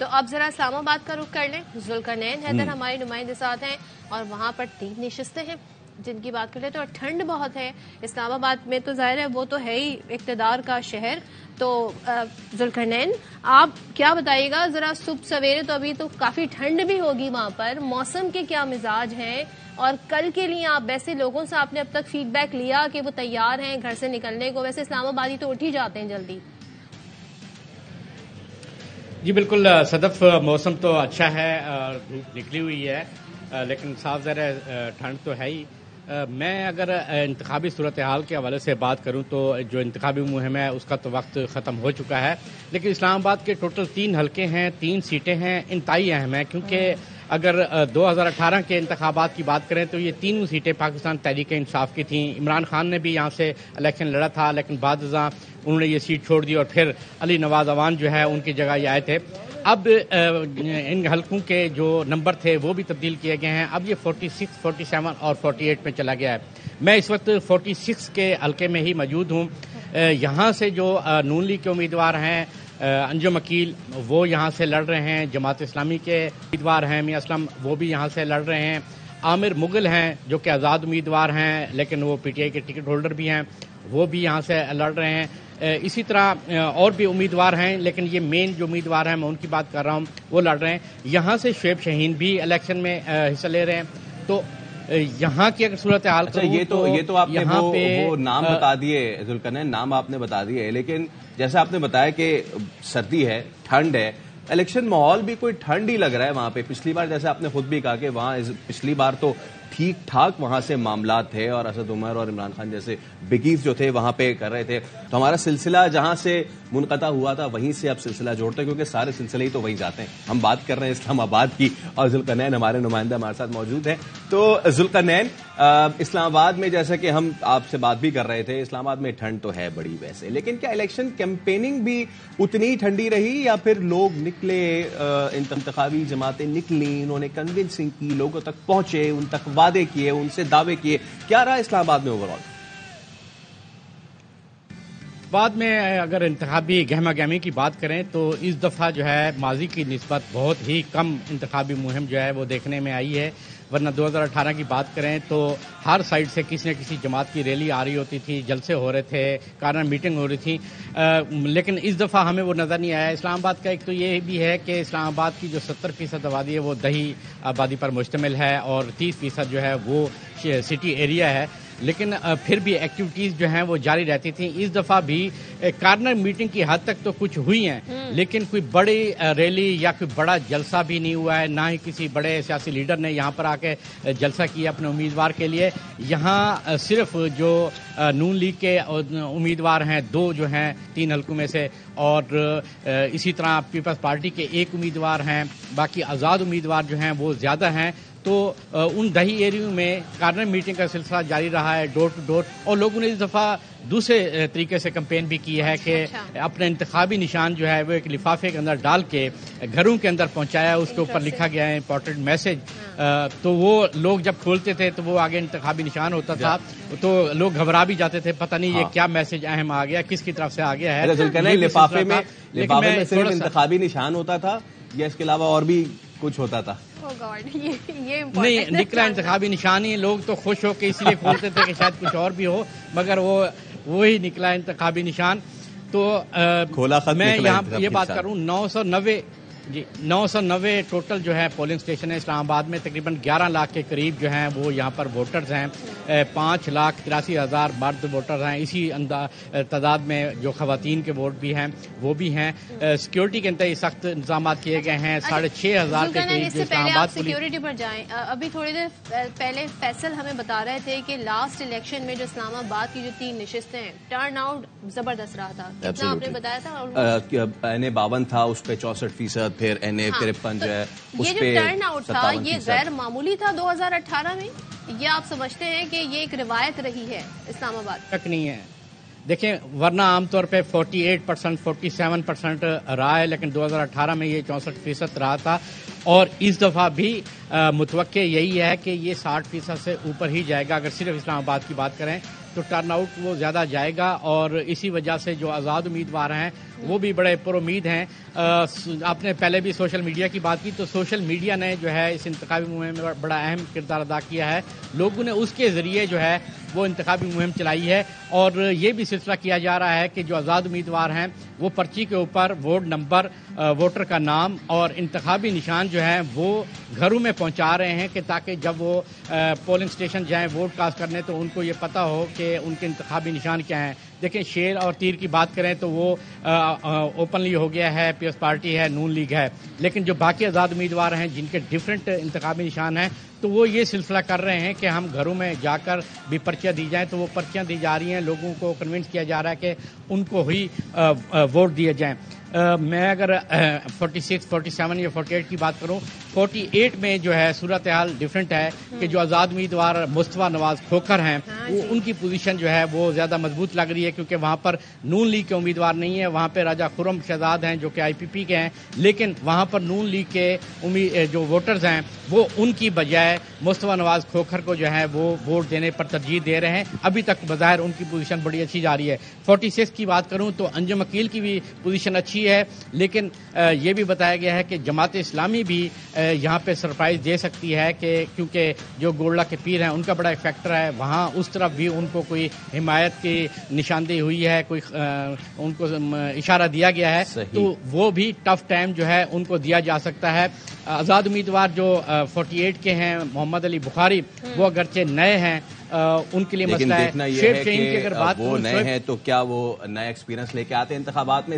تو اب ذرا اسلام آباد کا رخ کر لیں. ذوالقرنین حیدر ہمارے نمائندے ساتھ ہیں اور وہاں پر 3 نشستیں ہیں جن کی بات کر لیتے ہیں اور ٹھنڈ بہت ہے. اسلام آباد میں تو ظاہر ہے وہ تو ہے ہی اقتدار کا شہر. تو ذوالقرنین آپ کیا بتائیے گا ذرا, صبح سویرے تو ابھی تو کافی ٹھنڈ بھی ہوگی وہاں پر, موسم کے کیا مزاج ہیں اور کل کے لیے آپ ویسے لوگوں سے آپ نے اب تک فیڈ بیک لیا کہ وہ تیار ہیں گھر سے نکلنے کو؟ ویسے اسلام آبادی تو اٹھ ہی جاتے ہیں جلدی. جی بالکل صدف, موسم تو اچھا ہے, دھوپ نکلی ہوئی ہے لیکن صاف ظاہر ہے ٹھنڈ تو ہے ہی. میں اگر انتخابی صورتحال کے حوالے سے بات کروں تو جو انتخابی مہم ہے اس کا تو وقت ختم ہو چکا ہے, لیکن اسلام آباد کے ٹوٹل 3 حلقے ہیں, 3 سیٹیں ہیں, انتہائی اہم ہیں کیونکہ اگر 2018 کے انتخابات کی بات کریں تو یہ 3 سیٹیں پاکستان تحریک انصاف کی تھیں. عمران خان نے بھی یہاں سے الیکشن لڑا تھا لیکن بعد ازاں انہوں نے یہ سیٹ چھوڑ دی اور پھر علی نواز اوان جو ہے ان کی جگہ یہ آئے تھے. اب ان حلقوں کے جو نمبر تھے وہ بھی تبدیل کیے گئے ہیں. اب یہ 46, 47 اور 48 میں چلا گیا ہے. میں اس وقت 46 کے حلقے میں ہی موجود ہوں. یہاں سے جو نون لیگ کے امیدوار ہیں انجم عقیل وہ یہاں سے لڑ رہے ہیں, جماعت اسلامی کے امیدوار ہیں میاں اسلم وہ بھی یہاں سے لڑ رہے ہیں, عامر مغل ہیں جو کہ آزاد امیدوار ہیں لیکن وہ پی ٹی آئی کے ٹکٹ ہولڈر بھی ہیں وہ بھی یہاں سے لڑ رہے ہیں. اسی طرح اور بھی امیدوار ہیں لیکن یہ مین جو امیدوار ہیں میں ان کی بات کر رہا ہوں وہ لڑ رہے ہیں. یہاں سے شعیب شاہین بھی الیکشن میں حصہ لے رہے ہیں. تو یہاں کی اگر صورتحال یہ تو آپ نے وہ نام بتا دیے ذوالقرنین, نام آپ نے بتا دیے, لیکن جیسا آپ نے بتایا کہ سردی ہے, ٹھنڈ ہے, الیکشن ماحول بھی کوئی ٹھنڈ ہی لگ رہا ہے وہاں پہ. پچھلی بار جیسے آپ نے خود بھی کہا کہ وہاں پچھلی بار تو ٹھیک ٹھاک وہاں سے معاملات تھے اور اسد عمر اور عمران خان جیسے بگیز جو تھے وہاں پہ کر رہے تھے. تو ہمارا سلسلہ جہاں سے منقطع ہوا تھا وہیں سے اب سلسلہ جوڑتے ہیں کیونکہ سارے سلسلے ہی تو وہیں جاتے ہیں. ہم بات کر رہے ہیں اسلام آباد کی اور ذوالقرنین ہمارے نمائندہ ہمارے ساتھ موجود ہیں. تو ذوالقرنین, اسلام آباد میں جیسا کہ ہم آپ سے بات بھی کر رہے تھے, اسلام آباد میں ٹھنڈ تو ہے بڑی ویسے, لیکن کیا الیکشن کیمپیننگ بھی اتنی ہی ٹھنڈی رہی یا پھر لوگ نکلے, انتخابی جماعتیں نکلیں, انہوں نے کنونسنگ کی, لوگوں تک پہنچے, ان تک وعدے کیے, ان سے دعوے کیے, کیا رہا اسلام آباد میں اوور آل؟ بعد میں اگر انتخابی گہما گہمی کی بات کریں تو اس دفعہ جو ہے ماضی کی نسبت بہت ہی کم انتخابی مہم جو ہے وہ دیکھنے میں آئی ہے. ورنہ 2018 کی بات کریں تو ہر سائڈ سے کسی نہ کسی جماعت کی ریلی آ رہی ہوتی تھی, جلسے ہو رہے تھے, کارنر میٹنگ ہو رہی تھی, لیکن اس دفعہ ہمیں وہ نظر نہیں آیا. اسلام آباد کا ایک تو یہ بھی ہے کہ اسلام آباد کی جو 70% آبادی ہے وہ دیہی آبادی پر مشتمل ہے اور 30% جو ہے وہ سٹی ایریا ہے, لیکن پھر بھی ایکٹیویٹیز جو ہیں وہ جاری رہتی تھیں. اس دفعہ بھی کارنر میٹنگ کی حد تک تو کچھ ہوئی ہیں لیکن کوئی بڑی ریلی یا کوئی بڑا جلسہ بھی نہیں ہوا ہے, نہ ہی کسی بڑے سیاسی لیڈر نے یہاں پر آ کے جلسہ کیا اپنے امیدوار کے لیے. یہاں صرف جو نون لیگ کے امیدوار ہیں 2 جو ہیں 3 حلقوں میں سے, اور اسی طرح پیپلز پارٹی کے 1 امیدوار ہیں, باقی آزاد امیدوار جو ہیں وہ زیادہ ہیں. تو ان دیہی ایریوں میں کارنر میٹنگ کا سلسلہ جاری رہا ہے, ڈور ٹو ڈور, اور لوگوں نے اس دفعہ دوسرے طریقے سے کمپین بھی کی ہے کہ اپنے انتخابی نشان جو ہے وہ ایک لفافے کے اندر ڈال کے گھروں کے اندر پہنچایا, اس کے اوپر لکھا گیا ہے امپورٹنٹ میسج. تو وہ لوگ جب کھولتے تھے تو وہ آگے انتخابی نشان ہوتا تھا تو لوگ گھبرا بھی جاتے تھے, پتہ نہیں یہ کیا میسج اہم آ گیا, کس کی طرف سے آ گیا ہے. لفافے میں صرف انتخابی نشان ہوتا تھا یا اس کے علاوہ اور بھی کچھ ہوتا تھا؟ نہیں, نکلا انتخابی نشان ہی. لوگ تو خوش ہو کے اس لیے کھولتے تھے کہ شاید کچھ اور بھی ہو, مگر وہی نکلا انتخابی نشان. تو میں یہاں یہ بات کروں 990 ٹوٹل جو ہے پولنگ اسٹیشن ہے اسلام آباد میں. تقریباً 11 لاکھ کے قریب جو ہیں وہ یہاں پر ووٹرز ہیں. 5,83,000 مرد ووٹر ہیں. اسی تعداد میں جو خواتین کے ووٹ بھی ہیں وہ بھی ہیں. سیکیورٹی کے انتہائی سخت انتظامات کیے گئے ہیں. 6,500 کے قریب جو اسلام آباد سیکیورٹی پر جائیں, ابھی تھوڑی دیر پہلے فیصل ہمیں بتا رہے تھے کہ لاسٹ الیکشن میں جو اسلام آباد کی جو 3 نشستیں ہیں ٹرن آؤٹ زبردست رہا تھا. کتنا آپ نے بتایا تھا؟ N52 تھا, اس پہ 64%, پھر N53 جو ہے اس پہ یہ جو ٹرن آؤٹ تھا یہ غیر معمولی تھا 2018 میں. یہ آپ سمجھتے ہیں کہ یہ ایک روایت رہی ہے اسلام آباد؟ تک نہیں ہے. دیکھیں ورنہ عام طور پہ 48%, 47% رہا ہے, لیکن 2018 میں یہ 64% رہا تھا. اور اس دفعہ بھی متوقع یہی ہے کہ یہ 60% سے اوپر ہی جائے گا. اگر صرف اسلام آباد کی بات کریں تو ٹرن آؤٹ وہ زیادہ جائے گا, اور اسی وجہ سے جو آزاد امیدوار ہیں وہ بھی بڑے پر امید ہیں. آپ نے پہلے بھی سوشل میڈیا کی بات کی, تو سوشل میڈیا نے جو ہے اس انتخابی مہم میں بڑا اہم کردار ادا کیا ہے. لوگوں نے اس کے ذریعے جو ہے وہ انتخابی مہم چلائی ہے, اور یہ بھی سلسلہ کیا جا رہا ہے کہ جو آزاد امیدوار ہیں وہ پرچی کے اوپر ووٹ نمبر, ووٹر کا نام اور انتخابی نشان جو ہے وہ گھروں میں پہنچا رہے ہیں, کہ تاکہ جب وہ پولنگ اسٹیشن جائیں ووٹ کاسٹ کرنے تو ان کو یہ پتہ ہو کہ ان کے انتخابی نشان کیا ہیں. دیکھیں, شیر اور تیر کی بات کریں تو وہ اوپنلی ہو گیا ہے, پیپلز پارٹی ہے, نون لیگ ہے, لیکن جو باقی آزاد امیدوار ہیں جن کے ڈیفرنٹ انتخابی نشان ہیں تو وہ یہ سلسلہ کر رہے ہیں کہ ہم گھروں میں جا کر بھی پرچیاں دی جائیں. تو وہ پرچیاں دی جا رہی ہیں, لوگوں کو کنونس کیا جا رہا ہے کہ ان کو ہی ووٹ دیے جائیں. میں اگر 46, 47 یا 48 کی بات کروں, 48 میں جو ہے صورتحال ڈیفرنٹ ہے کہ جو آزاد امیدوار مصطفیٰ نواز کھوکھر ہیں وہ ان کی پوزیشن جو ہے وہ زیادہ مضبوط لگ رہی ہے, کیونکہ وہاں پر نون لیگ کے امیدوار نہیں ہیں. وہاں پہ راجہ خرم شہزاد ہیں جو کہ IPP کے ہیں, لیکن وہاں پر نون لیگ کے جو ووٹرز ہیں وہ ان کی بجائے مصطفیٰ نواز کھوکھر کو جو ہے وہ ووٹ دینے پر ترجیح دے رہے ہیں. ابھی تک بظاہر ان کی پوزیشن بڑی اچھی جا رہی ہے. 46 کی بات کروں تو انجم عقیل کی بھی پوزیشن اچھی ہے, لیکن یہ بھی بتایا گیا ہے کہ جماعت اسلامی بھی یہاں پہ سرپرائز دے سکتی ہے, کہ کیونکہ جو گولڈا کے پیر ہیں ان کا بڑا ایک فیکٹر ہے, وہاں اس طرف بھی ان کو کوئی حمایت کی نشاندہی ہوئی ہے, کوئی ان کو اشارہ دیا گیا ہے. تو وہ بھی ٹف ٹائم جو ہے ان کو دیا جا سکتا ہے. آزاد امیدوار جو 48 کے ہیں محمد علی بخاری, وہ اگرچہ نئے ہیں, ان کے لیے مسئلہ ہے. دیکھنا یہ ہے کہ وہ نئے ہیں تو کیا وہ نیا ایکسپیرینس لے کے آتے ہیں انتخابات میں.